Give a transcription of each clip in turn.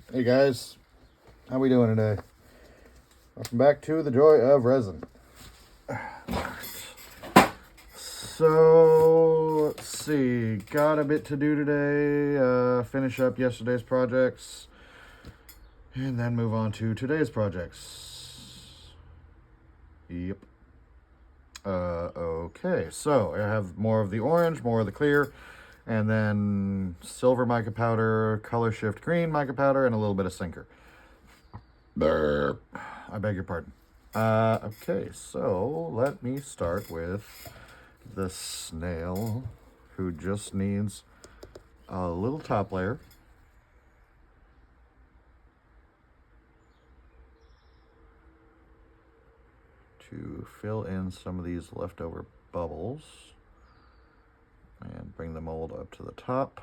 Hey guys, how we doing today? Welcome back to the joy of resin. So let's see, got a bit to do today. Finish up yesterday's projects, and then move on to today's projects. Yep. Okay, so I have more of the orange, more of the clear, and then silver mica powder, color shift green mica powder, and a little bit of sinker. Burp. I beg your pardon. Okay, so let me start with the snail, who just needs a little top layer. To fill in some of these leftover bubbles and bring the mold up to the top.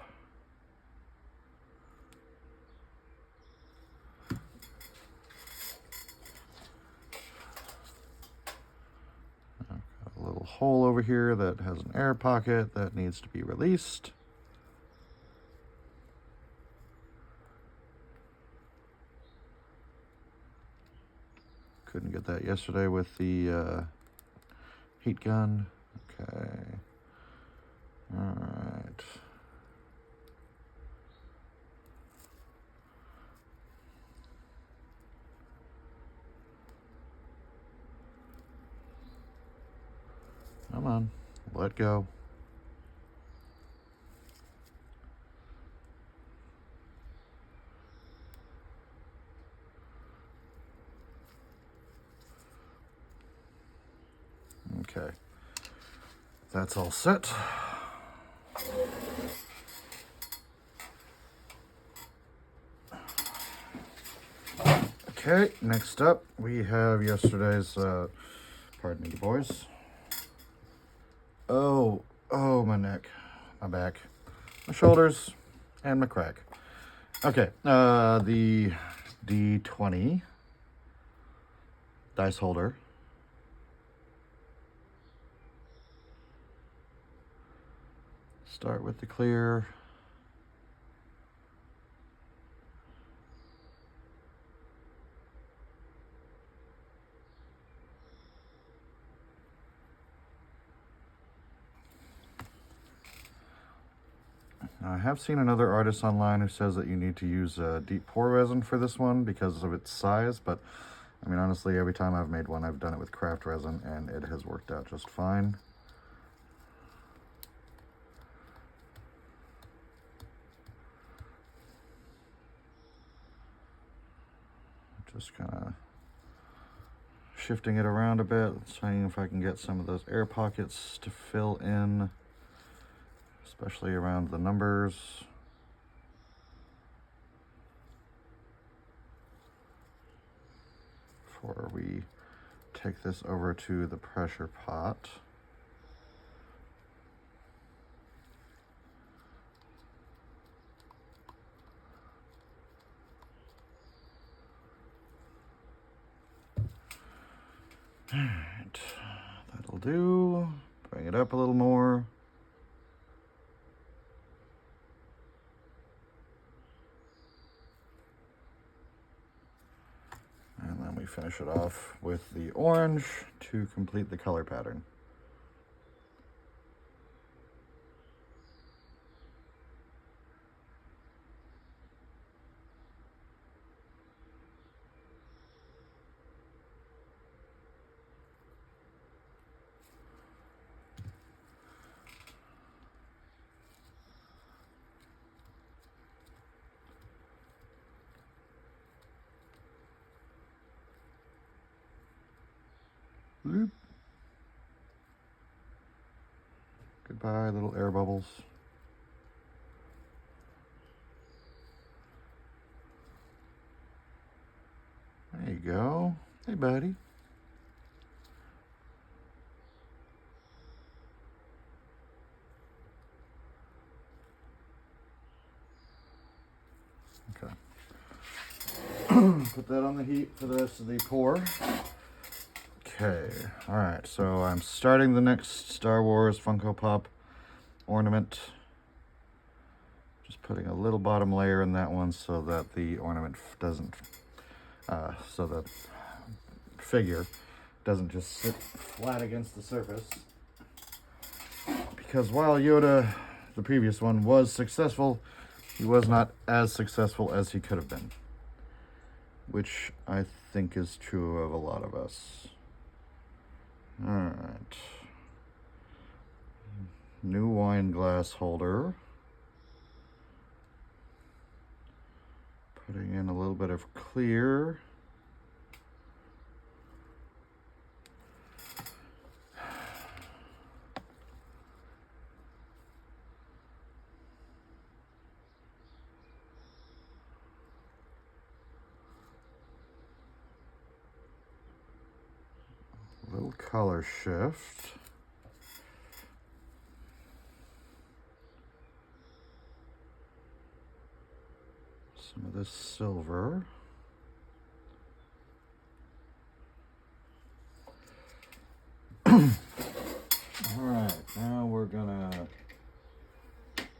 I've got a little hole over here that has an air pocket that needs to be released. Couldn't get that yesterday with the heat gun. Okay. All right. Come on, let go. Okay, that's all set. Okay, next up we have yesterday's, pardon me boys. Oh, my neck, my back, my shoulders, and my crack. Okay, the D20 dice holder. Start with the clear. I have seen another artist online who says that you need to use deep pour resin for this one because of its size, but I mean, honestly, every time I've made one, I've done it with craft resin and it has worked out just fine. Just kind of shifting it around a bit, seeing if I can get some of those air pockets to fill in, especially around the numbers. Before we take this over to the pressure pot. All right, that'll do. Bring it up a little more. And then we finish it off with the orange to complete the color pattern. Bloop. Goodbye, little air bubbles. There you go. Hey, buddy. Okay. Put that on the heat for the rest of the pour. Okay, all right, so I'm starting the next Star Wars Funko Pop ornament. Just putting a little bottom layer in that one so that the ornament doesn't, so the figure doesn't just sit flat against the surface. Because while Yoda, the previous one, was successful, he was not as successful as he could have been. Which I think is true of a lot of us. Alright. New wine glass holder. Putting in a little bit of clear. Little color shift. Some of this silver. All right, now we're gonna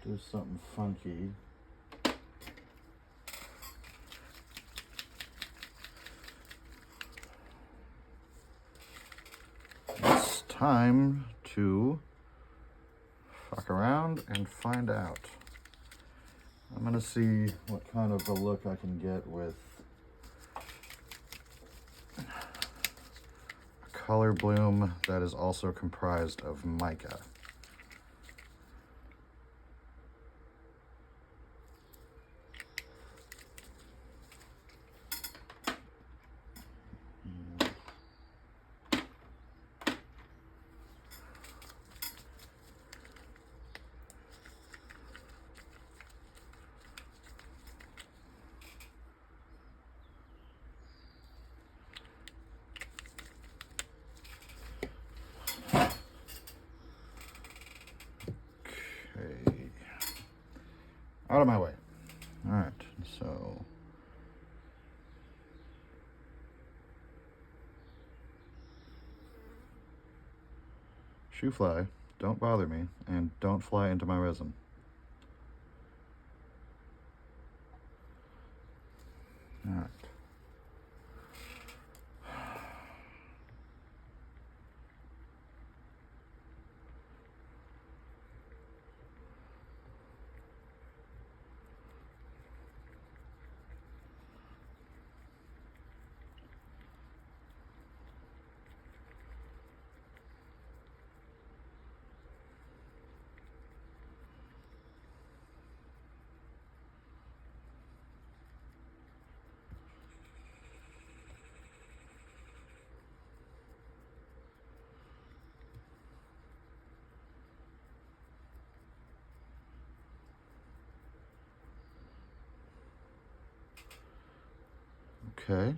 do something funky. It's time to fuck around and find out. I'm gonna see what kind of a look I can get with a color bloom that is also comprised of mica. Out of my way. All right, so shoo fly, don't bother me, and don't fly into my resin. All right. Okay,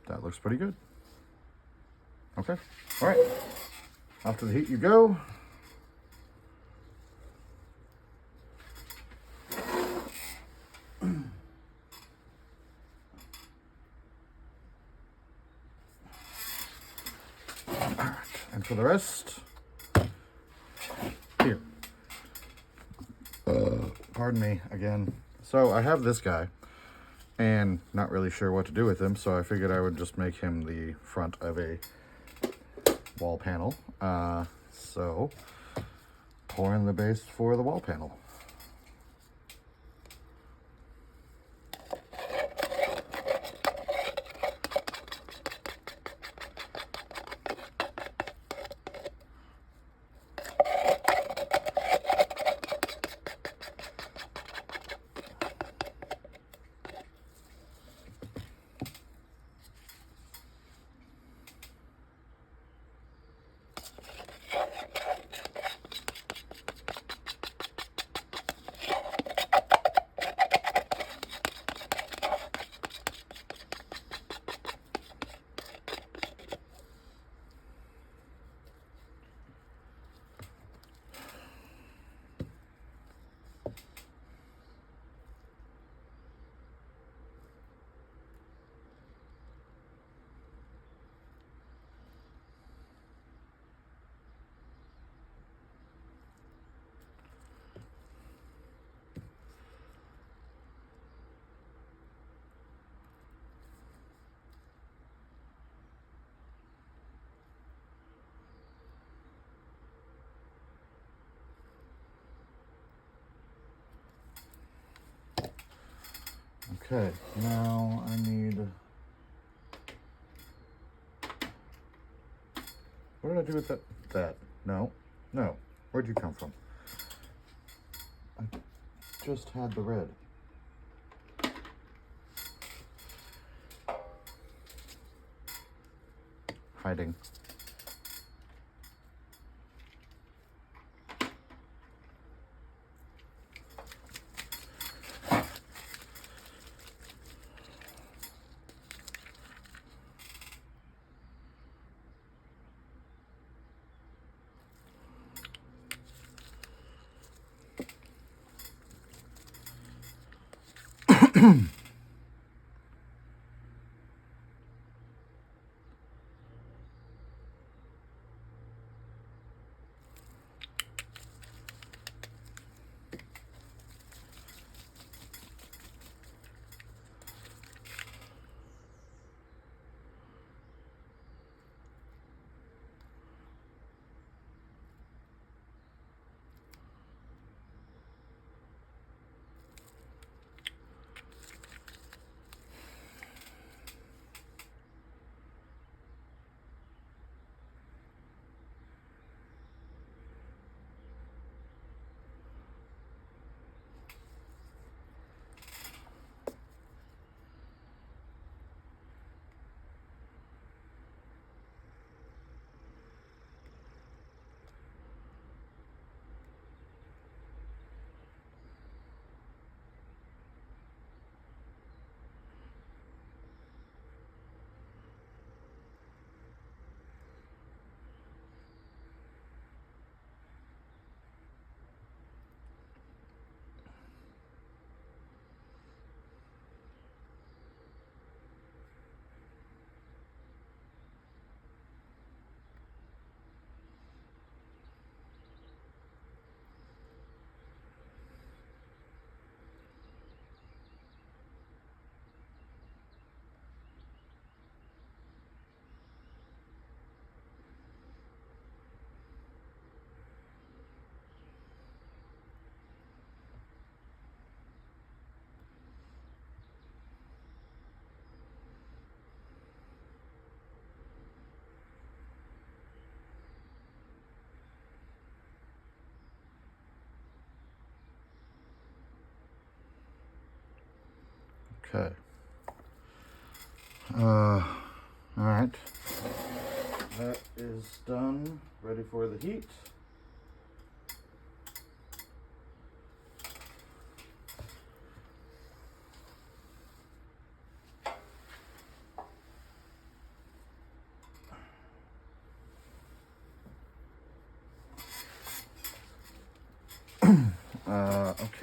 that looks pretty good. Okay, all right, off to the heat you go. All right, and for the rest, here. Pardon me again. So I have this guy. And not really sure what to do with him, so I figured I would just make him the front of a wall panel. So pour in the base for the wall panel. Okay, now I need... What did I do with that? No. Where'd you come from? I just had the red. Hiding. Okay. All right. That is done. Ready for the heat.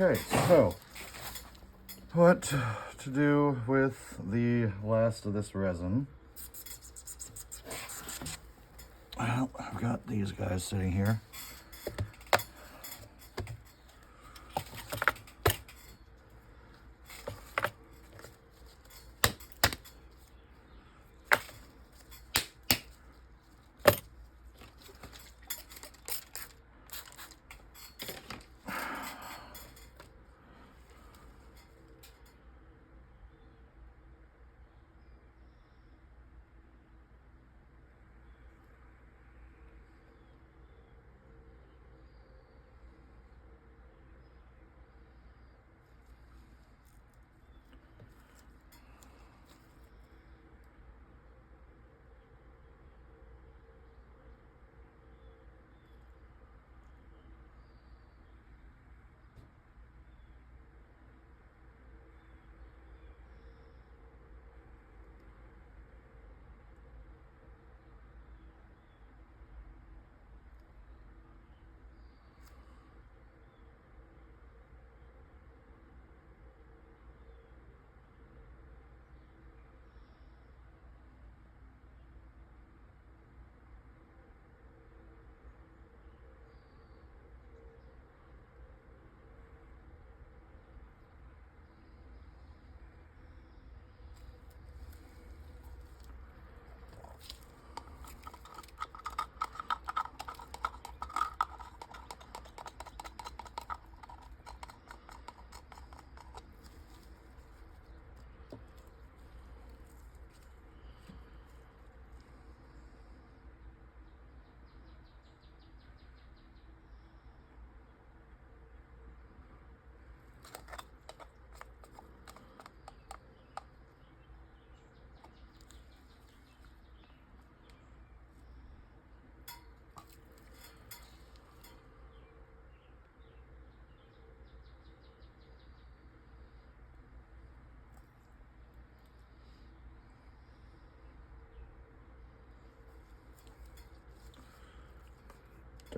Okay, so what to do with the last of this resin? Well, I've got these guys sitting here.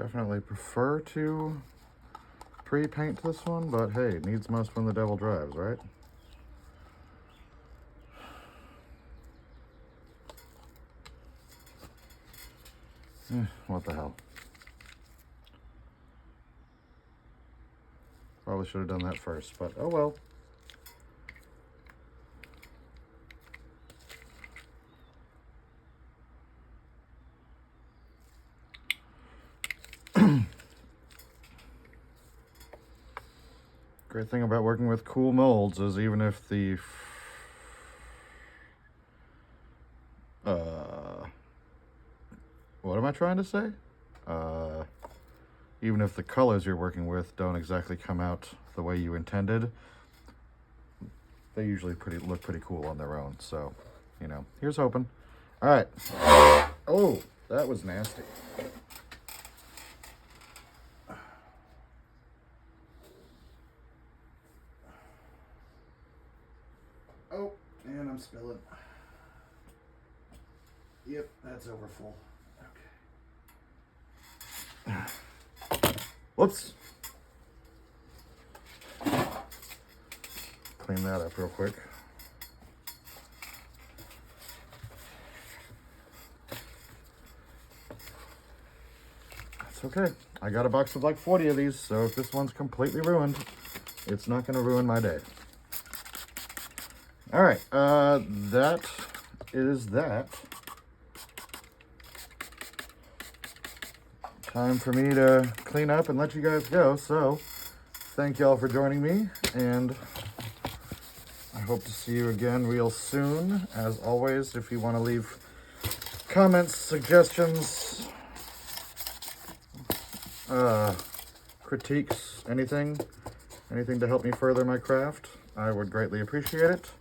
Definitely prefer to pre-paint this one, but hey, needs must when the devil drives, right? What the hell? Probably should have done that first, but oh well. Great thing about working with cool molds is even if the what am I trying to say? Even if the colors you're working with don't exactly come out the way you intended, they usually look pretty cool on their own. So, you know, here's hoping. All right. Oh, that was nasty. Oh, and I'm spilling. Yep, that's over full. Okay. Whoops. Clean that up real quick. That's okay. I got a box of like 40 of these, so if this one's completely ruined, it's not going to ruin my day. All right, that is that. Time for me to clean up and let you guys go. So thank y'all for joining me, and I hope to see you again real soon. As always, if you want to leave comments, suggestions, critiques, anything to help me further my craft, I would greatly appreciate it.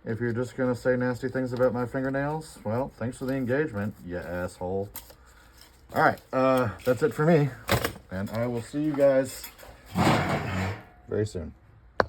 If you're just gonna say nasty things about my fingernails, well, thanks for the engagement, you asshole. All right, that's it for me, and I will see you guys very soon.